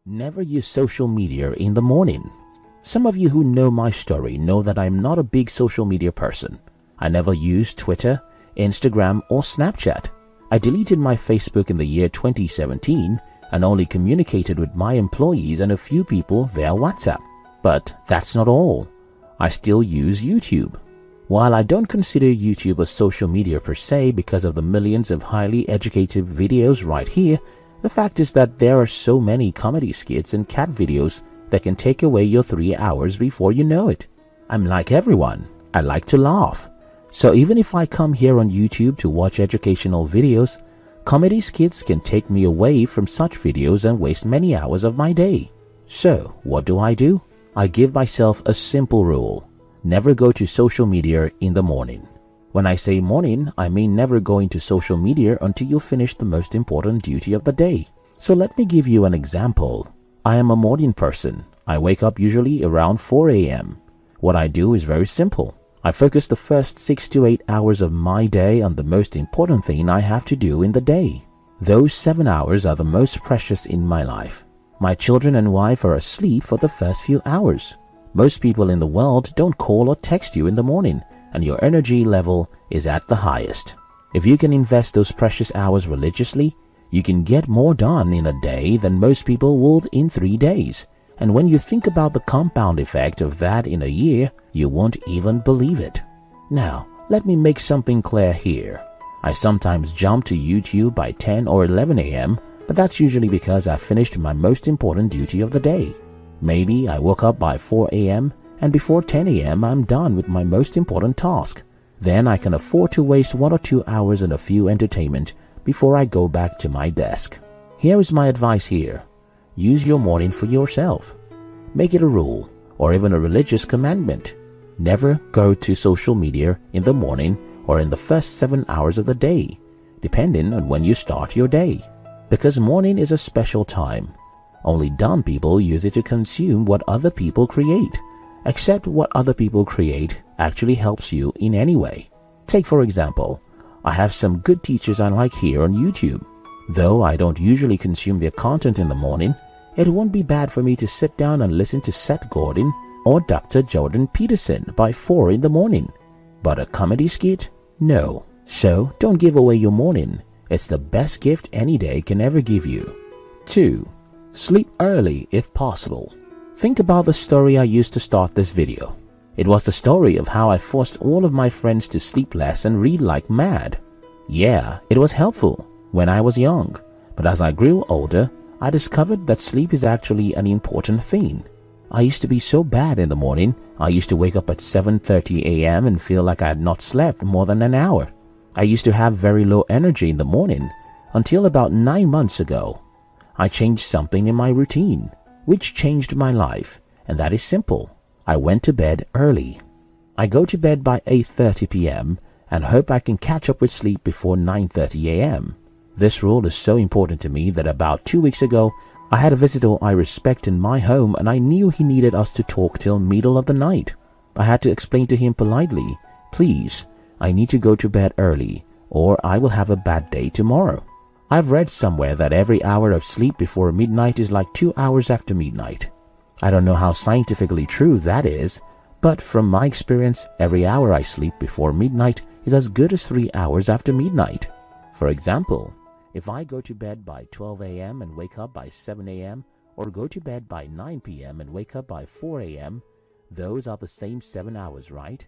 Never use social media in the morning. Some of you who know my story know that I'm not a big social media person. I never used Twitter, Instagram or Snapchat. I deleted my Facebook in the year 2017 and only communicated with my employees and a few people via WhatsApp. But that's not all. I still use YouTube. While I don't consider YouTube a social media per se because of the millions of highly educative videos right here, the fact is that there are so many comedy skits and cat videos that can take away your 3 hours before you know it. I'm like everyone. I like to laugh. So even if I come here on YouTube to watch educational videos, comedy skits can take me away from such videos and waste many hours of my day. So what do? I give myself a simple rule. Never go to social media in the morning. When I say morning, I mean never go into social media until you finish the most important duty of the day. So let me give you an example. I am a morning person. I wake up usually around 4 a.m. What I do is very simple. I focus the first 6 to 8 hours of my day on the most important thing I have to do in the day. Those 7 hours are the most precious in my life. My children and wife are asleep for the first few hours. Most people in the world don't call or text you in the morning, and your energy level is at the highest. If you can invest those precious hours religiously, you can get more done in a day than most people would in 3 days. And when you think about the compound effect of that in a year, you won't even believe it. Now, let me make something clear here. I sometimes jump to YouTube by 10 or 11 a.m., but that's usually because I finished my most important duty of the day. Maybe I woke up by 4 a.m. and before 10 a.m. I'm done with my most important task. Then I can afford to waste 1 or 2 hours on a few entertainment before I go back to my desk. Here is my advice here. Use your morning for yourself. Make it a rule or even a religious commandment. Never go to social media in the morning or in the first 7 hours of the day, depending on when you start your day. Because morning is a special time. Only dumb people use it to consume what other people create. Except what other people create actually helps you in any way. Take for example, I have some good teachers I like here on YouTube. Though I don't usually consume their content in the morning, it won't be bad for me to sit down and listen to Seth Godin or Dr. Jordan Peterson by 4 in the morning. But a comedy skit? No. So don't give away your morning. It's the best gift any day can ever give you. 2. Sleep early if possible. Think about the story I used to start this video. It was the story of how I forced all of my friends to sleep less and read like mad. Yeah, it was helpful when I was young, but as I grew older, I discovered that sleep is actually an important thing. I used to be so bad in the morning. I used to wake up at 7:30 a.m. and feel like I had not slept more than an hour. I used to have very low energy in the morning until about 9 months ago. I changed something in my routine, which changed my life, and that is simple. I went to bed early. I go to bed by 8:30 p.m. and hope I can catch up with sleep before 9:30 a.m. This rule is so important to me that about 2 weeks ago, I had a visitor I respect in my home and I knew he needed us to talk till middle of the night. I had to explain to him politely, please, I need to go to bed early or I will have a bad day tomorrow. I've read somewhere that every hour of sleep before midnight is like 2 hours after midnight. I don't know how scientifically true that is, but from my experience, every hour I sleep before midnight is as good as 3 hours after midnight. For example, if I go to bed by 12 a.m. and wake up by 7 a.m. or go to bed by 9 p.m. and wake up by 4 a.m., those are the same 7 hours, right?